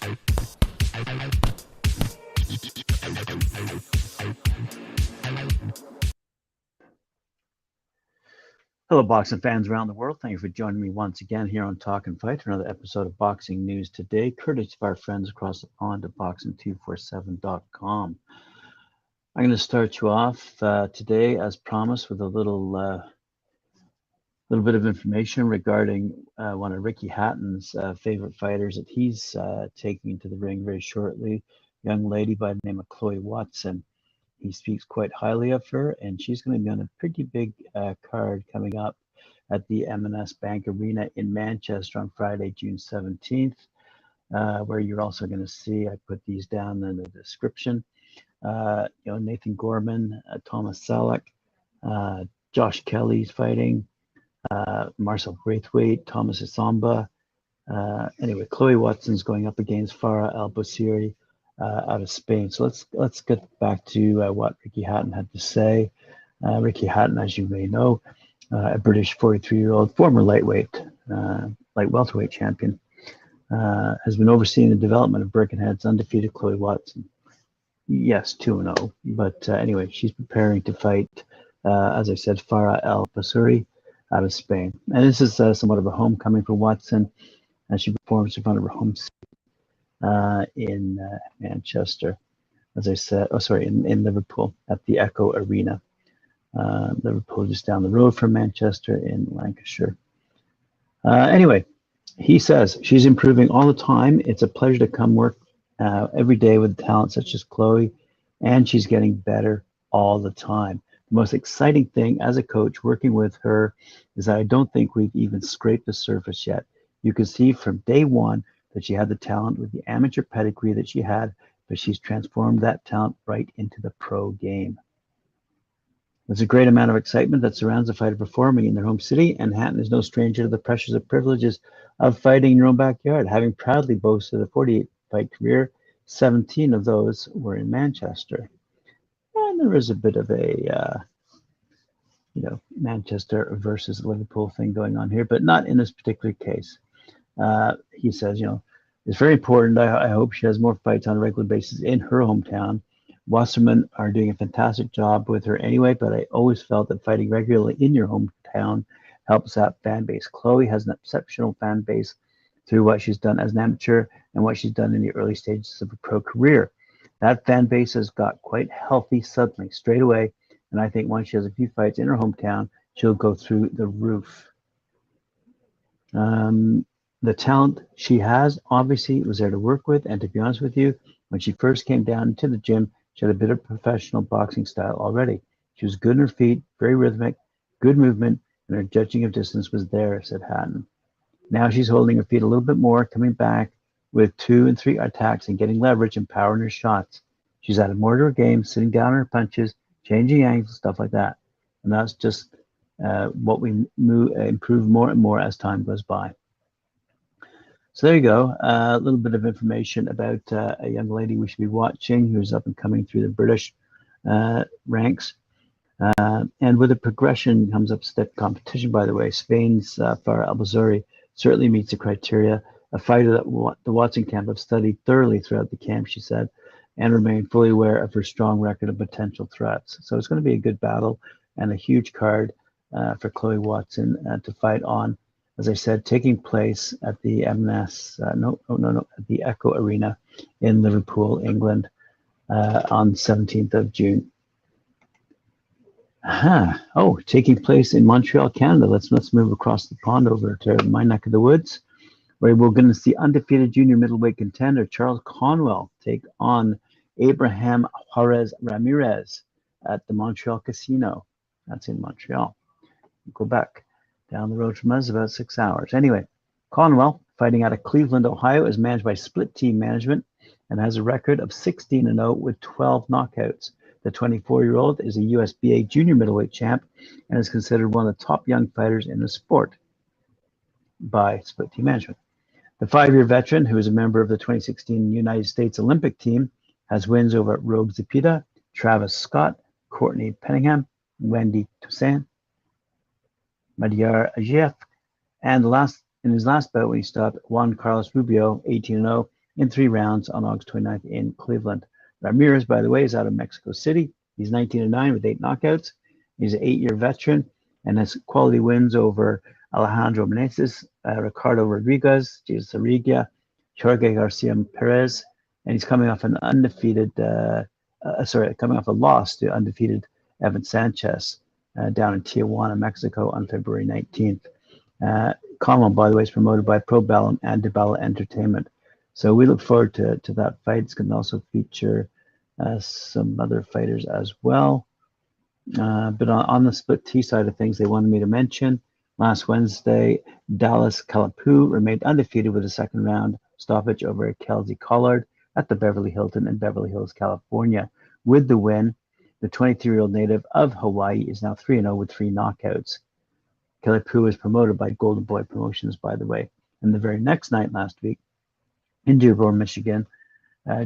Hello, boxing fans around the world. Thank you for joining me once again here on Talkin' Fight for another episode of Boxing News Today, courtesy of our friends across the pond at boxing247.com. I'm going to start you off today, as promised, with a little bit of information regarding one of Ricky Hatton's favorite fighters that he's taking into the ring very shortly, a young lady by the name of Chloe Watson. He speaks quite highly of her, and she's going to be on a pretty big card coming up at the M&S Bank Arena in Manchester on Friday, June 17th, where you're also going to see, I put these down in the description, Nathan Gorman, Thomas Salek, Josh Kelly's fighting, Marcel Braithwaite, Thomas Essomba. Anyway, Chloe Watson's going up against Farah El-Bousiri out of Spain. So let's get back to what Ricky Hatton had to say. Ricky Hatton, as you may know, a British 43-year-old former light welterweight champion, has been overseeing the development of Birkenhead's undefeated Chloe Watson. Yes, 2-0, but anyway, she's preparing to fight, as I said, Farah El-Bousiri out of Spain. And this is somewhat of a homecoming for Watson as she performs in front of her home city in Manchester, as I said, in Liverpool at the Echo Arena. Liverpool just down the road from Manchester in Lancashire. Anyway, he says, she's improving all the time. It's a pleasure to come work every day with talent such as Chloe, and she's getting better all the time. The most exciting thing as a coach working with her is that I don't think we've even scraped the surface yet. You can see from day one that she had the talent with the amateur pedigree that she had, but she's transformed that talent right into the pro game. There's a great amount of excitement that surrounds a fighter performing in their home city, and Hatton is no stranger to the pressures and privileges of fighting in your own backyard. Having proudly boasted a 48-fight career, 17 of those were in Manchester. And there is a bit of a, Manchester versus Liverpool thing going on here, but not in this particular case. He says, it's very important. I hope she has more fights on a regular basis in her hometown. Wasserman are doing a fantastic job with her anyway, but I always felt that fighting regularly in your hometown helps that fan base. Chloe has an exceptional fan base through what she's done as an amateur and what she's done in the early stages of her pro career. That fan base has got quite healthy suddenly, straight away, and I think once she has a few fights in her hometown, she'll go through the roof. The talent she has obviously was there to work with, and to be honest with you, when she first came down to the gym, she had a bit of professional boxing style already. She was good on her feet, very rhythmic, good movement, and her judging of distance was there, said Hatton. Now she's holding her feet a little bit more, coming back with 2 and 3 attacks and getting leverage and power in her shots. She's added more to her game, sitting down on her punches, changing angles, stuff like that. And that's just what we improve more and more as time goes by. So there you go, a little bit of information about a young lady we should be watching who's up and coming through the British ranks. And with the progression comes up stiff competition, by the way. Spain's Farah El-Bousiri certainly meets the criteria. A fighter that the Watson camp have studied thoroughly throughout the camp, she said, and remain fully aware of her strong record of potential threats. So it's going to be a good battle and a huge card for Chloe Watson to fight on. As I said, taking place at the at the Echo Arena in Liverpool, England, on 17th of June. Taking place in Montreal, Canada. Let's move across the pond over to my neck of the woods, where we're going to see undefeated junior middleweight contender Charles Conwell take on Abraham Juarez Ramirez at the Montreal Casino. That's in Montreal, Quebec. Down the road from us, about 6 hours. Anyway, Conwell, fighting out of Cleveland, Ohio, is managed by Split Team Management and has a record of 16-0 with 12 knockouts. The 24-year-old is a USBA junior middleweight champ and is considered one of the top young fighters in the sport by Split Team Management. The 5-year veteran, who is a member of the 2016 United States Olympic team, has wins over Rogue Zepeda, Travis Scott, Courtney Cunningham, Wendy Toussaint, Madiar Ajef, and in his last bout when he stopped Juan Carlos Rubio, 18-0, in 3 rounds on August 29th in Cleveland. Ramirez, by the way, is out of Mexico City. He's 19-9 with 8 knockouts. He's an 8-year veteran and has quality wins over Alejandro Meneses, Ricardo Rodriguez, Jesus Arriguia, Jorge Garcia Perez, and he's coming off an coming off a loss to undefeated Evan Sanchez down in Tijuana, Mexico on February 19th. Conwell, by the way, is promoted by Pro Bellum and DeBella Entertainment. So we look forward to that fight. It's going to also feature some other fighters as well. But on the split T side of things, they wanted me to mention last Wednesday, Dallas Kalapu remained undefeated with a second round stoppage over Kelsey Collard at the Beverly Hilton in Beverly Hills, California. With the win, the 23-year-old native of Hawaii is now 3-0 with 3 knockouts. Kalapu was promoted by Golden Boy Promotions, by the way. And the very next night last week, in Dearborn, Michigan,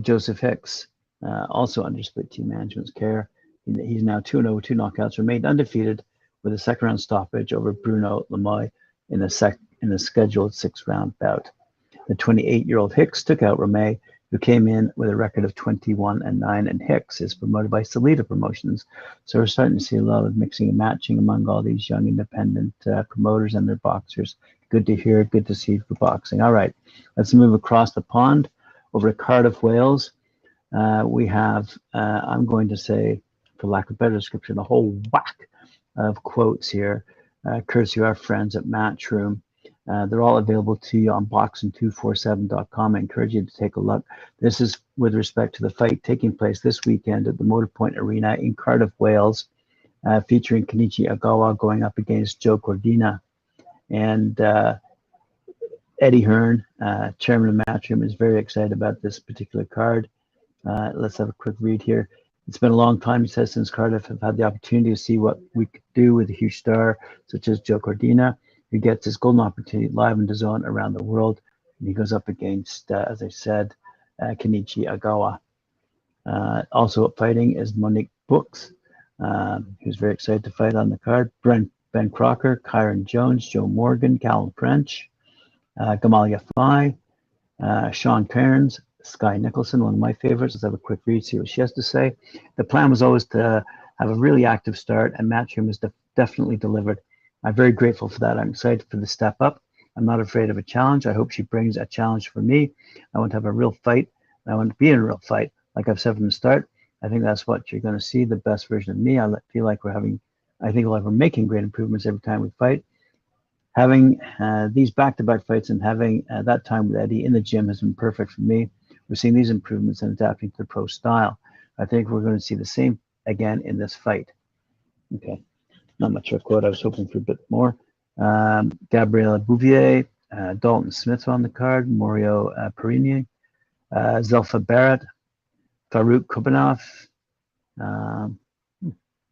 Joseph Hicks, also under split T management's care, he's now 2-0 with 2 knockouts, remained undefeated with a second round stoppage over Bruno Lemoy in the scheduled 6-round bout. The 28-year-old Hicks took out Romay, who came in with a record of 21-9, and Hicks is promoted by Salida Promotions. So we're starting to see a lot of mixing and matching among all these young independent promoters and their boxers. Good to hear, good to see for boxing. All right, let's move across the pond over to Cardiff, Wales. We have, I'm going to say, for lack of a better description, a whole whack of quotes here, courtesy of our friends at Matchroom. They're all available to you on boxing247.com. I encourage you to take a look. This is with respect to the fight taking place this weekend at the Motorpoint Arena in Cardiff, Wales, featuring Kenichi Agawa going up against Joe Cordina. And Eddie Hearn, chairman of Matchroom, is very excited about this particular card. Let's have a quick read here. It's been a long time, he says, since Cardiff have had the opportunity to see what we could do with a huge star such as Joe Cordina, who gets his golden opportunity live in DAZN around the world. And he goes up against, as I said, Kenichi Agawa. Also fighting is Monique Brooks, who's very excited to fight on the card. Ben Crocker, Kyron Jones, Joe Morgan, Callum French, Gamalia Fly, Sean Cairns, Sky Nicholson, one of my favorites. Let's have a quick read, see what she has to say. The plan was always to have a really active start, and Matchroom has definitely delivered. I'm very grateful for that. I'm excited for the step up. I'm not afraid of a challenge. I hope she brings a challenge for me. I want to have a real fight. I want to be in a real fight. Like I've said from the start, I think that's what you're going to see, the best version of me. I feel like we're making great improvements every time we fight. Having these back-to-back fights and having that time with Eddie in the gym has been perfect for me. We're seeing these improvements and adapting to the pro style. I think we're going to see the same again in this fight. Okay, not much of a quote. I was hoping for a bit more. Gabriela Bouvier, Dalton Smith on the card, Mario Perini, Zelfa Barrett, Farouk Kubanov.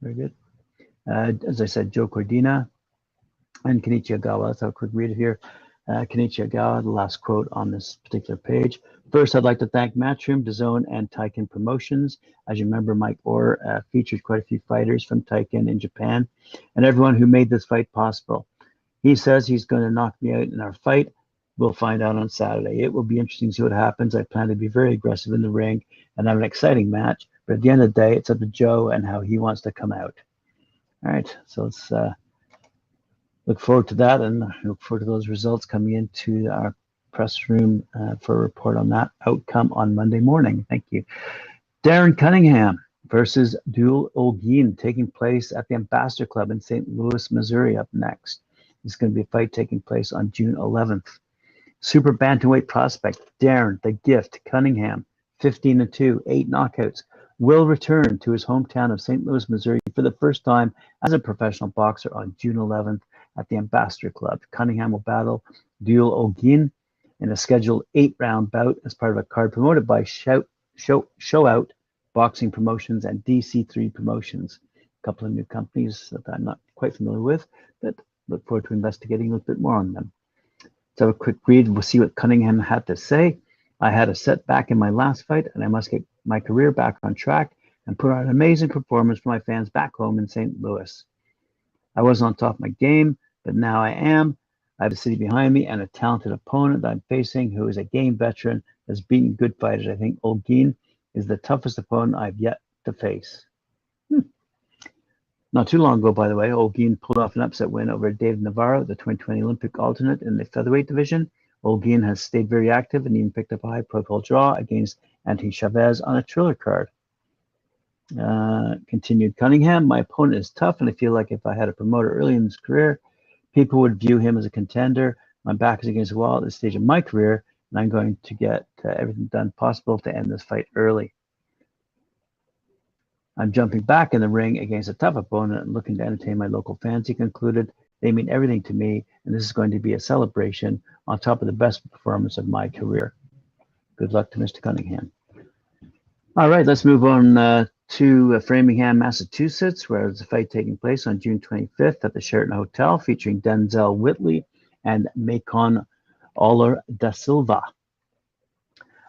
Very good. As I said, Joe Cordina and Kenichi Agawa. Let's have a quick read here. Kenichi Agawa, the last quote on this particular page. First, I'd like to thank Matchroom, DAZN, and Talkin Promotions. As you remember, Mike Orr featured quite a few fighters from Talkin in Japan, and everyone who made this fight possible. He says he's going to knock me out in our fight. We'll find out on Saturday. It will be interesting to see what happens. I plan to be very aggressive in the ring and have an exciting match, but at the end of the day, it's up to Joe and how he wants to come out. All right, so let's look forward to that, and look forward to those results coming into our press room for a report on that outcome on Monday morning. Thank you. Darren Cunningham versus Dual Olguin, taking place at the Ambassador Club in St. Louis, Missouri, up next. It's going to be a fight taking place on June 11th. Super bantamweight prospect Darren the Gift Cunningham, 15-2, 8 knockouts, will return to his hometown of St. Louis, Missouri for the first time as a professional boxer on June 11th at the Ambassador Club. Cunningham will battle Dual Olguin in a scheduled 8-round bout as part of a card promoted by Show Out Boxing Promotions and DC3 Promotions. A couple of new companies that I'm not quite familiar with, but look forward to investigating a little bit more on them. Let's have a quick read. We'll see what Cunningham had to say. I had a setback in my last fight, and I must get my career back on track and put on an amazing performance for my fans back home in St. Louis. I wasn't on top of my game, but now I am. I have the city behind me and a talented opponent that I'm facing who is a game veteran has beaten good fighters. I think Olguin is the toughest opponent I've yet to face. Not too long ago, by the way, Olguin pulled off an upset win over David Navarro, the 2020 Olympic alternate in the featherweight division. Olguin has stayed very active and even picked up a high-profile draw against Anthony Chavez on a thriller card. Continued Cunningham, my opponent is tough, and I feel like if I had a promoter early in his career, people would view him as a contender. My back is against the wall at this stage of my career, and I'm going to get everything done possible to end this fight early. I'm jumping back in the ring against a tough opponent and looking to entertain my local fans, he concluded. They mean everything to me, and this is going to be a celebration on top of the best performance of my career. Good luck to Mr. Cunningham. All right, let's move on to Framingham, Massachusetts, where there's a fight taking place on June 25th at the Sheraton Hotel featuring Denzel Whitley and Macon Oler da Silva.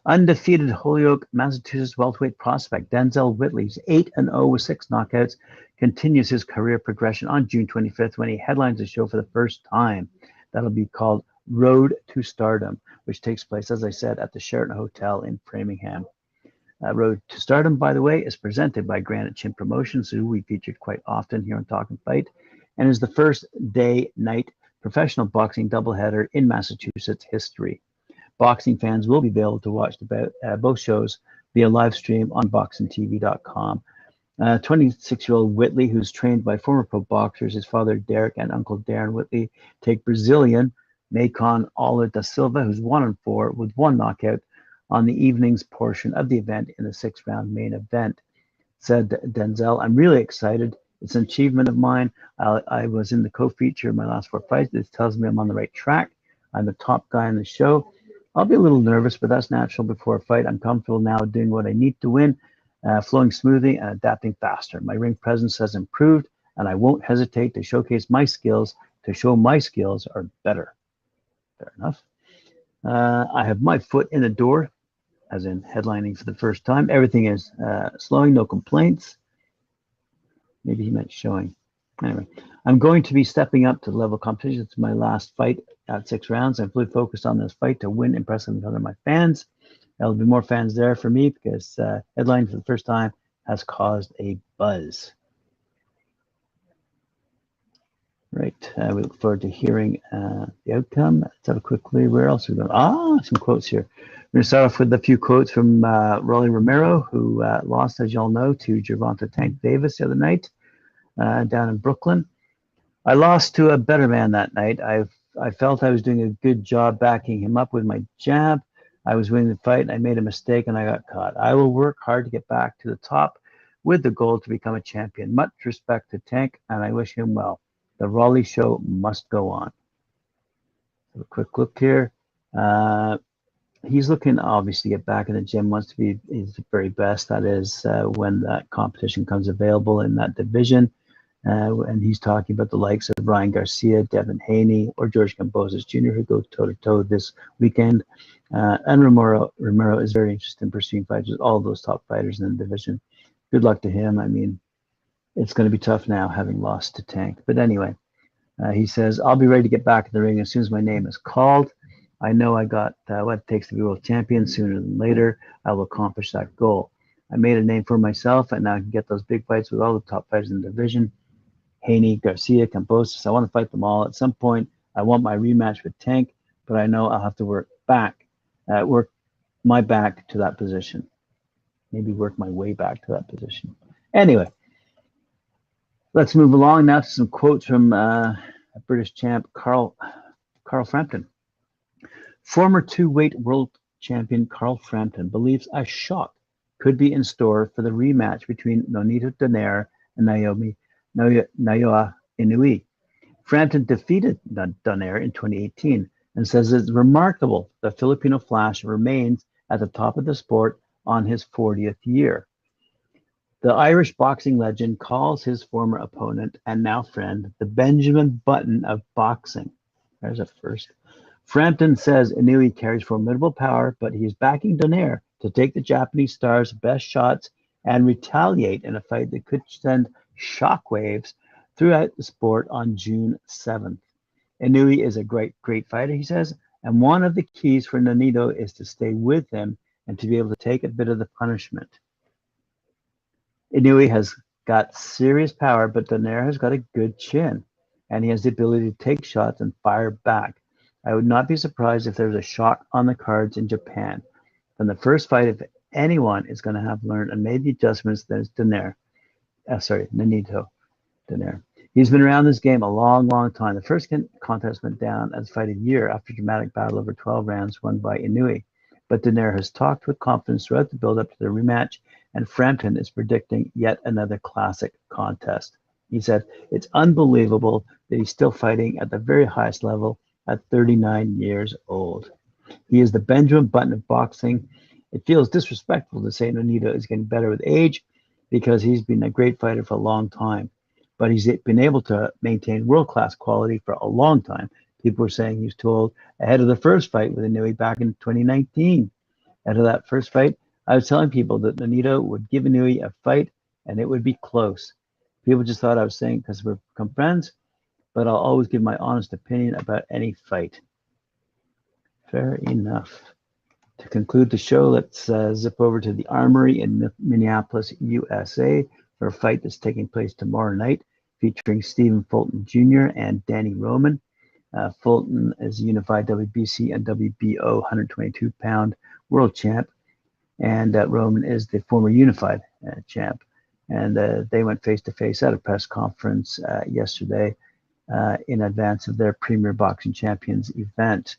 Undefeated Holyoke, Massachusetts welterweight prospect Denzel Whitley's 8-0 with 6 knockouts continues his career progression on June 25th when he headlines the show for the first time. That'll be called Road to Stardom, which takes place, as I said, at the Sheraton Hotel in Framingham. Road to Stardom, by the way, is presented by Granite Chin Promotions, who we featured quite often here on Talkin' Fight, and is the first day-night professional boxing doubleheader in Massachusetts history. Boxing fans will be able to watch both shows via live stream on boxingtv.com. 26-year-old Whitley, who's trained by former pro boxers, his father Derek and uncle Darren Whitley, take Brazilian Macon Oler da Silva, who's 1-4 with 1 knockout on the evening's portion of the event in the 6-round main event. Said Denzel, I'm really excited. It's an achievement of mine. I was in the co-feature of my last 4 fights. This tells me I'm on the right track. I'm the top guy on the show. I'll be a little nervous, but that's natural before a fight. I'm comfortable now doing what I need to win, flowing smoothly and adapting faster. My ring presence has improved, and I won't hesitate to showcase my skills to show my skills are better. Fair enough. I have my foot in the door, as in headlining for the first time. Everything is slowing, no complaints. Maybe he meant showing. Anyway, I'm going to be stepping up to the level of competition. It's my last fight at 6 rounds. I'm fully focused on this fight to win impressively in front of my fans. There'll be more fans there for me because headlining for the first time has caused a buzz. Right, we look forward to hearing the outcome. Let's have a quick look. Where else are we going? Some quotes here. We're going to start off with a few quotes from Rolly Romero, who lost, as you all know, to Gervonta Tank Davis the other night down in Brooklyn. I lost to a better man that night. I felt I was doing a good job backing him up with my jab. I was winning the fight, and I made a mistake, and I got caught. I will work hard to get back to the top with the goal to become a champion. Much respect to Tank, and I wish him well. The Rolly show must go on. Have a quick look here. He's looking obviously to get back in the gym, wants to be his very best. That is when that competition comes available in that division. And he's talking about the likes of Ryan Garcia, Devin Haney, or George Kambosos Jr., who go toe-to-toe this weekend. And Ramiro is very interested in pursuing fights with all those top fighters in the division. Good luck to him. I mean, it's going to be tough now having lost to Tank. But anyway, he says, I'll be ready to get back in the ring as soon as my name is called. I know I got what it takes to be world champion. Sooner than later, I will accomplish that goal. I made a name for myself, and now I can get those big fights with all the top fighters in the division. Haney, Garcia, Kambosos. I want to fight them all. At some point, I want my rematch with Tank, but I know I'll have to work my back to that position. Maybe work my way back to that position. Anyway, let's move along now to some quotes from British champ Carl Frampton. Former 2-weight world champion Carl Frampton believes a shock could be in store for the rematch between Nonito Donaire and Naoya Inoue. Frampton defeated Donaire in 2018 and says it's remarkable the Filipino Flash remains at the top of the sport on his 40th year. The Irish boxing legend calls his former opponent and now friend the Benjamin Button of boxing. There's a first. Frampton says Inoue carries formidable power, but he's backing Donaire to take the Japanese star's best shots and retaliate in a fight that could send shockwaves throughout the sport on June 7th. Inoue is a great fighter, he says, And one of the keys for Nonito is to stay with him and to be able to take a bit of the punishment. Inoue has got serious power, but Donaire has got a good chin, and he has the ability to take shots and fire back. I would not be surprised if there was a shot on the cards in Japan. From the first fight, if anyone is going to have learned and made the adjustments, then it's Nonito Donaire. He's been around this game a long, long time. The first contest went down as fight a year after a dramatic battle over 12 rounds won by Inoue. But Donaire has talked with confidence throughout the build-up to the rematch, and Frampton is predicting yet another classic contest. He said, "It's unbelievable that he's still fighting at the very highest level at 39 years old. He is the Benjamin Button of boxing. It feels disrespectful to say Nonito is getting better with age because he's been a great fighter for a long time. But he's been able to maintain world-class quality for a long time. People were saying he was too old ahead of the first fight with Inoue back in 2019. Ahead of that first fight, I was telling people that Nonito would give Inoue a fight and it would be close. People just thought I was saying because we're become friends, but I'll always give my honest opinion about any fight." Fair enough. To conclude the show, let's zip over to the Armory in Minneapolis, USA, for a fight that's taking place tomorrow night, featuring Stephen Fulton Jr. and Danny Roman. Fulton is a unified WBC and WBO 122-pound world champ, and Roman is the former unified champ. And they went face-to-face at a press conference yesterday in advance of their Premier Boxing Champions event,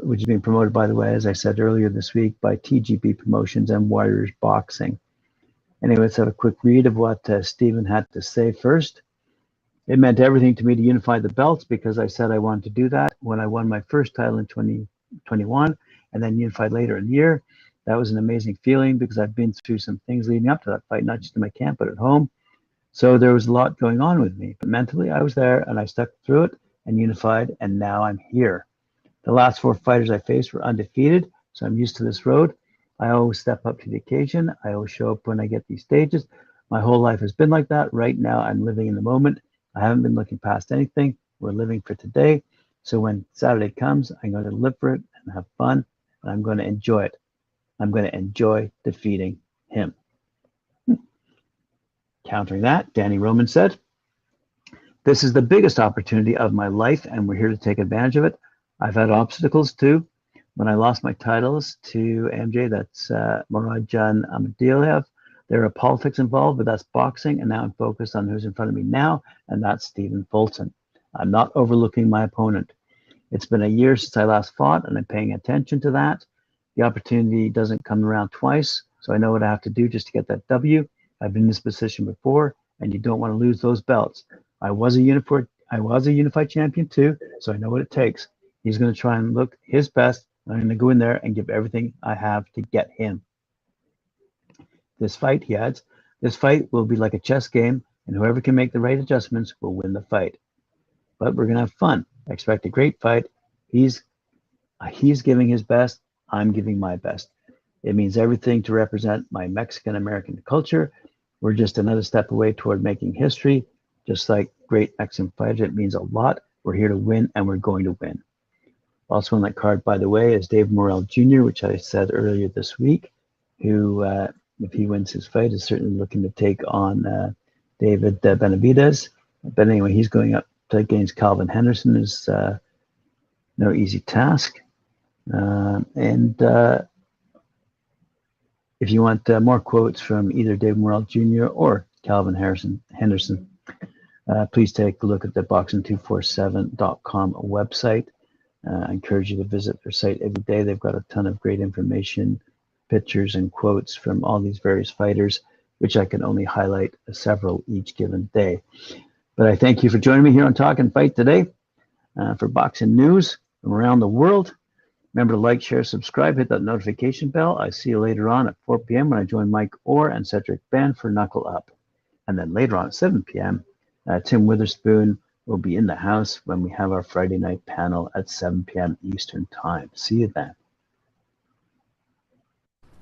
which is being promoted, by the way, as I said earlier this week, by TGB Promotions and Warriors Boxing. Anyway, let's have a quick read of what Stephen had to say first. "It meant everything to me to unify the belts because I said I wanted to do that when I won my first title in 2021 and then unified later in the year. That was an amazing feeling because I've been through some things leading up to that fight, not just in my camp, but at home. So there was a lot going on with me. But mentally, I was there and I stuck through it and unified, and now I'm here. The last 4 fighters I faced were undefeated, so I'm used to this road. I always step up to the occasion. I always show up when I get these stages. My whole life has been like that. Right now, I'm living in the moment. I haven't been looking past anything. We're living for today. So when Saturday comes, I'm going to live for it and have fun, and I'm going to enjoy it. I'm going to enjoy defeating him." Countering that, Danny Roman said, "This is the biggest opportunity of my life, and we're here to take advantage of it. I've had obstacles too. When I lost my titles to MJ, that's Murajan Amadiev, there are politics involved, but that's boxing, and now I'm focused on who's in front of me now, and that's Stephen Fulton. I'm not overlooking my opponent. It's been a year since I last fought, and I'm paying attention to that. The opportunity doesn't come around twice, so I know what I have to do just to get that W. I've been in this position before, and you don't want to lose those belts. I was a unified champion too, so I know what it takes. He's going to try and look his best. I'm going to go in there and give everything I have to get him. This fight," he adds, "this fight will be like a chess game, and whoever can make the right adjustments will win the fight. But we're going to have fun. I expect a great fight. He's giving his best. I'm giving my best. It means everything to represent my Mexican-American culture. We're just another step away toward making history. Just like great Mexican fighters, it means a lot. We're here to win, and we're going to win." Also on that card, by the way, is Dave Morrell Jr., which I said earlier this week, who, if he wins his fight, is certainly looking to take on David Benavidez. But anyway, he's going up against Calvin Henderson. Is no easy task. And if you want more quotes from either Dave Morrell Jr. or Calvin Henderson, please take a look at the boxing247.com website. I encourage you to visit their site every day. They've got a ton of great information, pictures, and quotes from all these various fighters, which I can only highlight several each given day. But I thank you for joining me here on Talk and Fight today for boxing news from around the world. Remember to like, share, subscribe, hit that notification bell. I see you later on at 4 p.m. when I join Mike Orr and Cedric Ben for Knuckle Up. And then later on at 7 p.m., Tim Witherspoon will be in the house when we have our Friday night panel at 7 p.m. Eastern Time. See you then.